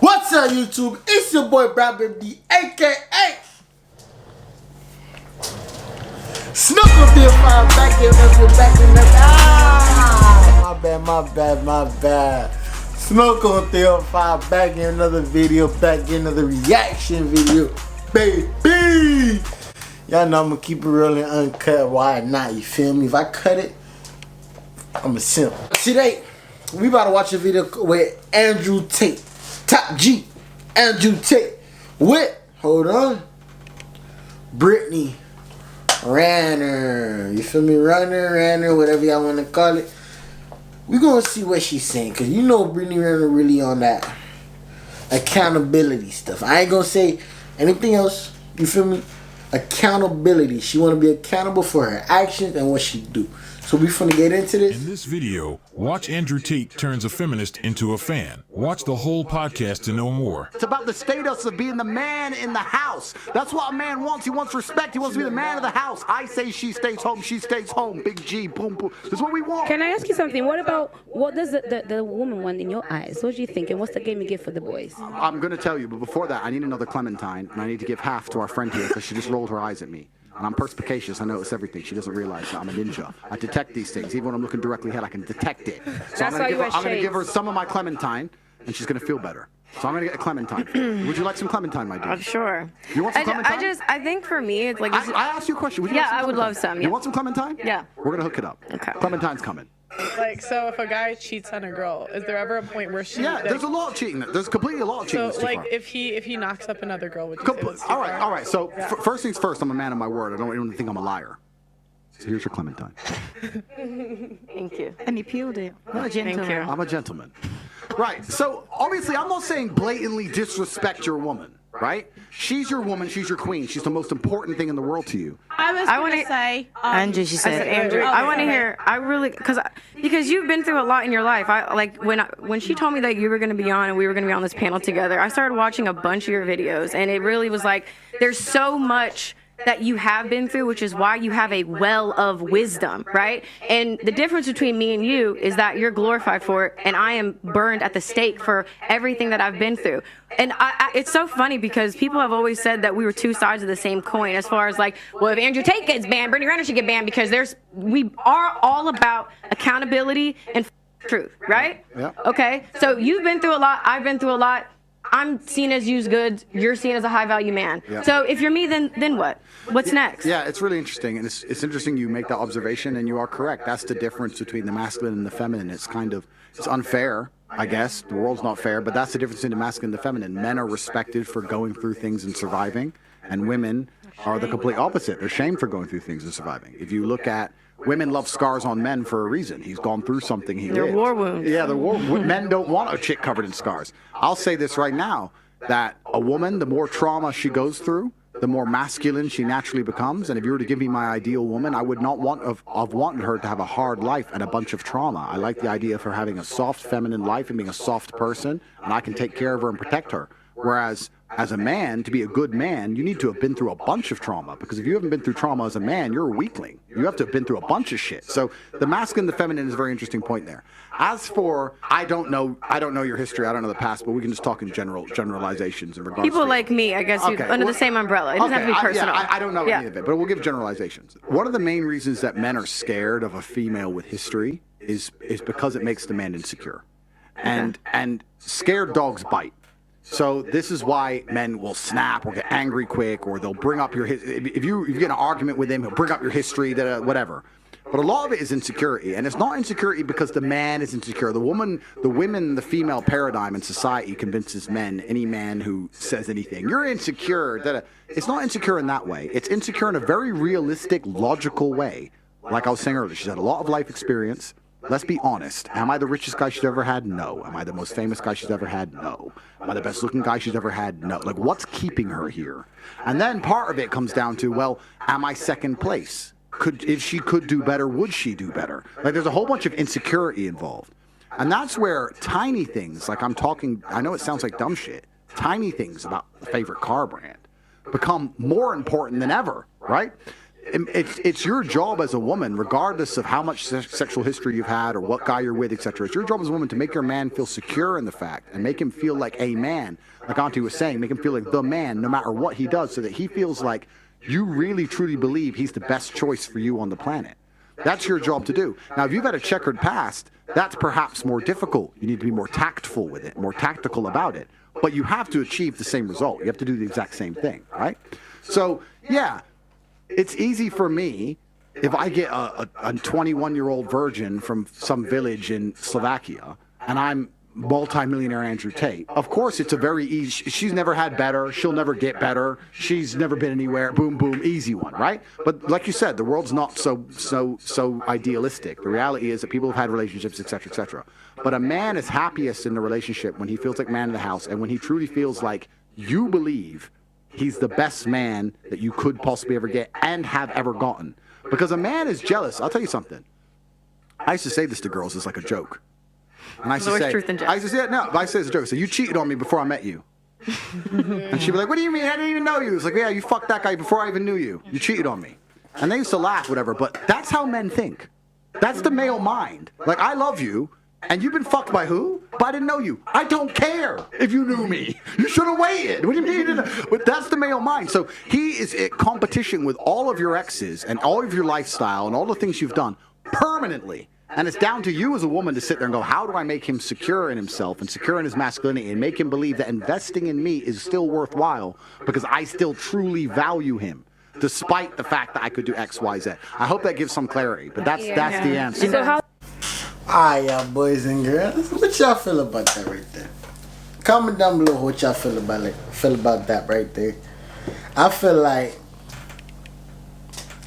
What's up, YouTube? It's your boy Brad D, aka Snuckle Deal 5 back in the my bad. Snuckle Deal 5 back in another video, back in another reaction video, baby. Y'all know I'm gonna keep it real and uncut. Why not? You feel me? If I cut it, I'm a simp. Today, we about to watch a video with Andrew Tate. Top G, Andrew Tate, with, hold on, Brittany Renner. You feel me? Renner, whatever y'all want to call it. We gonna see what she's saying, cause you know Brittany Renner really on that accountability stuff. I ain't gonna say anything else. You feel me? Accountability. She wanna be accountable for her actions and what she do. So we finna get into this. In this video, watch Andrew Tate turns a feminist into a fan. Watch the whole podcast to know more. It's about the status of being the man in the house. That's what a man wants. He wants respect. He wants to be the man of the house. I say she stays home. She stays home. Big G, boom, boom. That's what we want. Can I ask you something? What does the woman want in your eyes? What do you think? And what's the game you give for the boys? I'm going to tell you, but before that, I need another Clementine, and I need to give half to our friend here because she just rolled her eyes at me. And I'm perspicacious. I notice everything. She doesn't realize that I'm a ninja. I detect these things. Even when I'm looking directly ahead, I can detect it. So I'm going to give her some of my Clementine, and she's going to feel better. So I'm going to get a Clementine. Would you like some Clementine, my dear? Sure. You want some Clementine? I think for me, it's like... I asked you a question. Would you like some I would Clementine? love some, You want some Clementine? Yeah. We're going to hook it up. Okay. Clementine's coming. Like, so if a guy cheats on a girl, is there ever a point where she... Yeah, there's a lot of cheating. There's completely a lot of cheating. So, like, if he knocks up another girl, would you say that's too all right, far? all right. So, first things first, I'm a man of my word. I don't even think I'm a liar. So here's your Clementine. Thank you. And he peeled it. What a gentleman. Thank you. I'm a gentleman. Right. So, obviously, I'm not saying blatantly disrespect your woman, right? She's your woman. She's your queen. She's the most important thing in the world to you. I want to say, Andrew, she said. Andrew, I want to hear. I really because you've been through a lot in your life. When she told me that you were going to be on and we were going to be on this panel together, I started watching a bunch of your videos, and it really was like there's so much that you have been through, which is why you have a well of wisdom, right? And the difference between me and you is that you're glorified for it, and I am burned at the stake for everything that I've been through. And it's so funny because people have always said that we were two sides of the same coin, as far as like, well, if Andrew Tate gets banned, Brittany Renner should get banned, because we are all about accountability and truth, right? Yeah. Okay, so you've been through a lot, I've been through a lot. I'm seen as used goods. You're seen as a high value man. Yeah. So if you're me, then what? What's next? Yeah, it's really interesting, and it's interesting you make that observation, and you are correct. That's the difference between the masculine and the feminine. It's unfair, I guess. The world's not fair, but that's the difference between the masculine and the feminine. Men are respected for going through things and surviving, and women are the complete opposite. They're shamed for going through things and surviving. If you look at women love scars on men for a reason. He's gone through something. They're war wounds. Yeah, men don't want a chick covered in scars. I'll say this right now, that a woman, the more trauma she goes through, the more masculine she naturally becomes. And if you were to give me my ideal woman, I would not have wanted her to have a hard life and a bunch of trauma. I like the idea of her having a soft feminine life and being a soft person, and I can take care of her and protect her. Whereas, as a man, to be a good man, you need to have been through a bunch of trauma. Because if you haven't been through trauma as a man, you're a weakling. You have to have been through a bunch of shit. So the masculine and the feminine is a very interesting point there. As for, I don't know your history, I don't know the past, but we can just talk in generalizations in regards People to like me, I guess, under the same umbrella. It doesn't have to be personal. I don't know any of it, but we'll give generalizations. One of the main reasons that men are scared of a female with history is because it makes the man insecure. And scared dogs bite. So this is why men will snap or get angry quick, or they'll bring up if you get in an argument with him, he'll bring up your history, whatever. But a lot of it is insecurity, and it's not insecurity because the man is insecure. The female paradigm in society convinces men, any man who says anything, you're insecure. It's not insecure in that way. It's insecure in a very realistic, logical way. Like I was saying earlier, she's had a lot of life experience. Let's be honest. Am I the richest guy she's ever had? No. Am I the most famous guy she's ever had? No. Am I the best looking guy she's ever had? No. Like, what's keeping her here? And then part of it comes down to, well, am I second place? If she could do better, would she do better? Like, there's a whole bunch of insecurity involved. And that's where tiny things, like I know it sounds like dumb shit, tiny things about the favorite car brand become more important than ever, right? it's your job as a woman, regardless of how much sexual history you've had or what guy you're with, etc. It's your job as a woman to make your man feel secure in the fact and make him feel like a man, like Auntie was saying, make him feel like the man no matter what he does, so that he feels like you really truly believe he's the best choice for you on the planet. That's your job to do. Now, if you've had a checkered past, that's perhaps more difficult. You need to be more tactful with it, more tactical about it. But you have to achieve the same result. You have to do the exact same thing, right? So, yeah, it's easy for me if I get a 21-year-old virgin from some village in Slovakia and I'm multi-millionaire Andrew Tate. Of course, it's a very easy. She's never had better. She'll never get better. She's never been anywhere. Boom, boom, easy one, right? But like you said, the world's not so idealistic. The reality is that people have had relationships, etc., etc. But a man is happiest in the relationship when he feels like man of the house and when he truly feels like you believe he's the best man that you could possibly ever get and have ever gotten. Because a man is jealous. I'll tell you something. I used to say this to girls as like a joke. And I used to say, truth in jest. I used to say it, no, but I say it's a joke. So you cheated on me before I met you. And she'd be like, what do you mean? I didn't even know you. It's like, yeah, you fucked that guy before I even knew you. You cheated on me. And they used to laugh, whatever. But that's how men think. That's the male mind. Like, I love you. And you've been fucked by who? But I didn't know you. I don't care if you knew me. You should have waited. What do you mean? But that's the male mind. So he is in competition with all of your exes and all of your lifestyle and all the things you've done permanently. And it's down to you as a woman to sit there and go, how do I make him secure in himself and secure in his masculinity and make him believe that investing in me is still worthwhile because I still truly value him, despite the fact that I could do X, Y, Z. I hope that gives some clarity, but that's the answer. So how? Alright, y'all boys and girls, what y'all feel about that right there? Comment down below what y'all feel about that right there. I feel like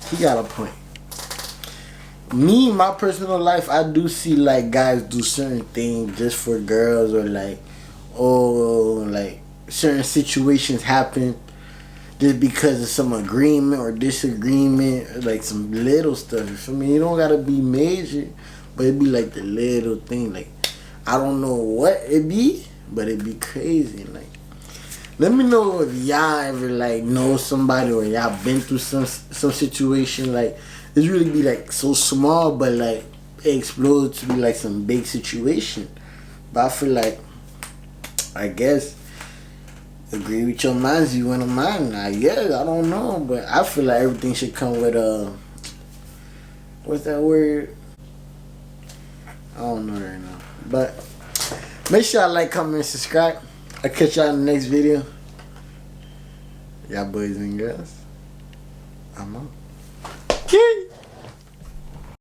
he got a point. Me, my personal life, I do see like guys do certain things just for girls, or like, oh, like certain situations happen just because of some agreement or disagreement, or like some little stuff. You feel me? You don't gotta be major, but it be like the little thing. Like, I don't know what it be, but it be crazy. Like, let me know if y'all ever like know somebody or y'all been through some situation like. It's really be like so small, but like it explodes to be like some big situation. But I feel like, I guess, agree with your minds, you want a mind. I guess, I don't know, but I feel like everything should come with what's that word? I don't know right now. But make sure y'all like, comment, and subscribe. I'll catch y'all in the next video. Y'all boys and girls, I'm out.